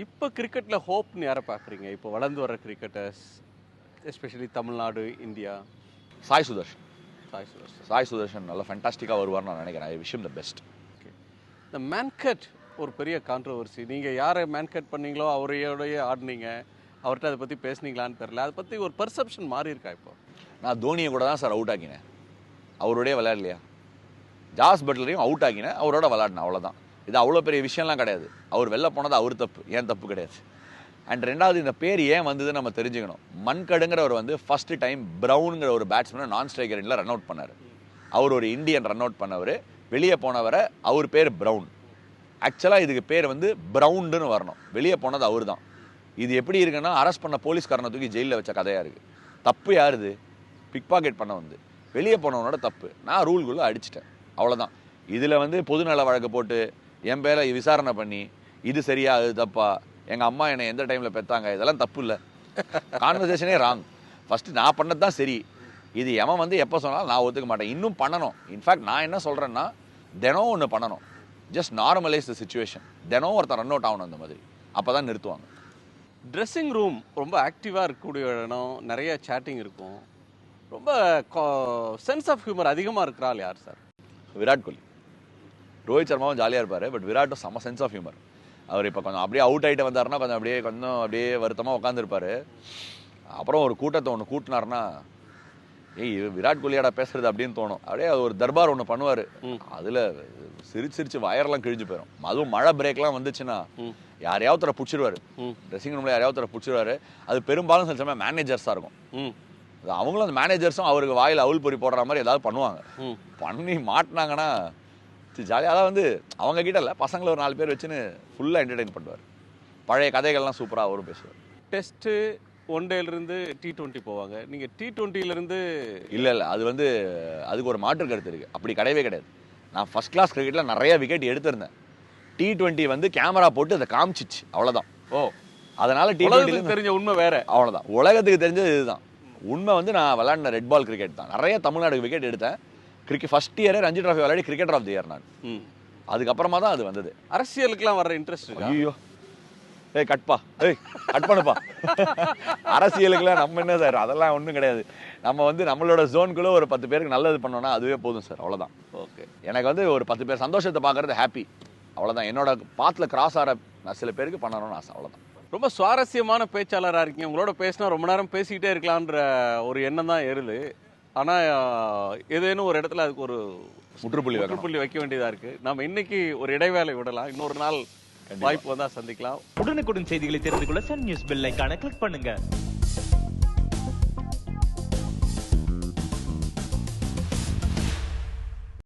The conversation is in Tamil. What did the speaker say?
இப்போ கிரிக்கெட்டில் ஹோப்னு யாரை பார்க்குறீங்க? இப்போ வளர்ந்து வர கிரிக்கெட்டர்ஸ், எஸ்பெஷலி தமிழ்நாடு, இந்தியா. சாய் சுதர்ஷன். சாய் சுதர்ஷன் நல்லா ஃபேண்டாஸ்டிக்காக வருவார்னு நான் நினைக்கிறேன். I wish him the best. Okay. இந்த மேன்கட் ஒரு பெரிய கான்ட்ரவர்சி. நீங்கள் யாரை மேன்கட் பண்ணீங்களோ அவரையோடய ஆடினீங்க, அவர்கிட்ட அதை பற்றி பேசுனீங்களான்னு தெரில. அதை பற்றி ஒரு பர்செப்ஷன் மாறி இருக்கா இப்போ? நான் தோனியை கூட தான் சார் அவுட் ஆக்கினேன், அவரோடய விளையாடலையா. ஜாஸ் பட்லரையும் அவுட் ஆக்கினேன், அவரோட விளையாடினேன், அவ்வளோதான். இது அவ்வளோ பெரிய விஷயம்லாம் கிடையாது. அவர் வெளில போனது அவர் தப்பு, ஏன் தப்பு கிடையாது. அண்ட் ரெண்டாவது, இந்த பேர் ஏன் வந்ததுன்னு நம்ம தெரிஞ்சுக்கணும். மன்கடுங்கிறவர் வந்து ஃபஸ்ட்டு டைம் ப்ரௌனுங்கிற ஒரு பேட்ஸ்மேனை நான் ஸ்ட்ரைக்கர் எண்டில் ரன் அவுட் பண்ணார். அவர் ஒரு இந்தியன் ரன் அவுட் பண்ணவர், வெளியே போனவரை அவர் பேர் ப்ரௌன். ஆக்சுவலாக இதுக்கு பேர் வந்து ப்ரௌண்டுன்னு வரணும், வெளியே போனது அவர் தான். இது எப்படி இருக்குன்னா, அரெஸ்ட் பண்ண போலீஸ்காரனை தூக்கி ஜெயிலில் வச்ச கதையாக இருக்குது. தப்பு யாருது? பிக் பாக்கெட் பண்ண வந்து வெளியே போனவனோட தப்பு. நான் ரூல்குள்ளே அடிச்சிட்டேன், அவ்வளோதான். இதில் வந்து பொதுநல வழக்கு போட்டு என் பேரை விசாரணை பண்ணி இது சரியா அது தப்பா, எங்கள் அம்மா என்னை எந்த டைமில் பெற்றாங்க, இதெல்லாம் தப்பு இல்லை. கான்வர்சேஷனே ராங். ஃபஸ்ட்டு நான் பண்ணது தான் சரி. இது எவன் வந்து எப்போ சொன்னாலும் நான் ஒத்துக்க மாட்டேன். இன்னும் பண்ணணும். இன்ஃபேக்ட் நான் என்ன சொல்கிறேன்னா, தினம் ஒன்று பண்ணணும். Just normalise the situation. தினம் ஒருத்தர் ரன் அவுட் ஆகணும், அந்த மாதிரி. அப்போ தான் நிறுத்துவாங்க. ட்ரெஸ்ஸிங் ரூம் ரொம்ப ஆக்டிவாக இருக்கக்கூடிய இடம், நிறைய சேட்டிங் இருக்கும். ரொம்ப சென்ஸ் ஆஃப் ஹியூமர் அதிகமாக இருக்கிறாள் யார் சார்? விராட் கோலி. ரோஹித் சர்மாவும் ஜாலியாக இருப்பார், பட் விராட்டும் செம்ம சென்ஸ் ஆஃப் ஹியூமர். அவர் இப்போ கொஞ்சம் அப்படியே அவுட் ஆகிட்டு வந்தாருன்னா கொஞ்சம் அப்படியே வருத்தமாக உட்காந்துருப்பார். அப்புறம் ஒரு கூட்டத்தை ஒன்று கூட்டினார்னா, ஏய் விராட் கோலியாடா பேசுறது அப்படின்னு தோணும். அப்படியே ஒரு தர்பார் ஒன்று பண்ணுவார். அதில் சிரிச்சு வயரெல்லாம் கிழிஞ்சு போயிடும். அதுவும் மழை பிரேக்லாம் வந்துச்சுன்னா யாரையாவது பிடிச்சிருவாரு, ட்ரெஸ்ஸிங் ரூமில் யாரையாவது பிடிச்சிருவாரு. அது பெரும்பாலும் சில சமயம் மேனேஜர்ஸாக இருக்கும். அவங்களும் அந்த மேனேஜர்ஸும் அவருக்கு வாயில் அவுள் பொறி போடுற மாதிரி ஏதாவது பண்ணுவாங்க. பண்ணி மாட்டினாங்கன்னா ஜாலியாக. அதான் வந்து அவங்க கிட்ட இல்லை, பசங்களை ஒரு 4 பேர் வச்சுன்னு ஃபுல்லாக என்டர்டெயின் பண்ணுவார். பழைய கதைகள்லாம் சூப்பராக அவரும் பேசுவார். டெஸ்ட்டு ஒன் டேலேருந்து T20 போவாங்க. நீங்கள் T20லேருந்து இல்லை அது வந்து அதுக்கு ஒரு மாற்று கருத்து இருக்குது. அப்படி கிடையவே கிடையாது. நான் ஃபஸ்ட் கிளாஸ் கிரிக்கெட்டில் நிறைய விக்கெட் எடுத்திருந்தேன். T20 வந்து கேமரா போட்டு அதை காமிச்சிச்சு, அவ்வளோதான். அதனால் T20 தெரிஞ்ச உண்மை வேறு, அவ்வளோதான். உலகத்துக்கு தெரிஞ்சது இதுதான் உண்மை. வந்து நான் விளையாடின ரெட் பால் கிரிக்கெட் தான். நிறைய தமிழ்நாடு விக்கெட் எடுத்தேன். ஃபர்ஸ்ட் இயரே ரஞ்சி ட்ராஃபி விளையாடி கிரிக்கெட்டர் ஆஃப் தி இயர் நான். அதுக்கப்புறமா தான் அது வந்தது. அரசியலுக்குலாம் வர இன்ட்ரெஸ்ட் இருக்கு. ஐயோ கட் பண்ணுப்பா. அரசியலுக்குலாம் நம்ம என்ன சார், அதெல்லாம் ஒன்றும் கிடையாது. நம்ம வந்து நம்மளோட ஜோனுக்குள்ளே ஒரு 10 பேருக்கு நல்லது பண்ணோன்னா அதுவே போதும் சார், அவ்வளோதான். ஓகே. எனக்கு வந்து ஒரு 10 பேர் சந்தோஷத்தை பார்க்குறது ஹாப்பி, அவ்வளோதான். என்னோட பாத்தில் கிராஸ் ஆகிற நான் சில பேருக்கு பண்ணணும்னு ஆசை, அவ்வளோதான். ரொம்ப சுவாரஸ்யமான பேச்சாளராக இருக்கீங்க. உங்களோட பேசினா ரொம்ப நேரம் பேசிக்கிட்டே இருக்கலான்ற ஒரு எண்ணம் தான் ஏறுது. ஆனால் ஏதேனும் ஒரு இடத்துல அதுக்கு ஒரு முற்றுப்புள்ளி வைக்க வேண்டியதாக இருக்குது. நம்ம இன்னைக்கு ஒரு இடைவேளை விடலாம். இன்னொரு நாள் வாய்ப்பு வந்தால் சந்திக்கலாம். உடனுக்குடன் செய்திகளை தெரிந்து கொள்ள சன் நியூஸ் பெல் ஐகானை கிளிக் பண்ணுங்க.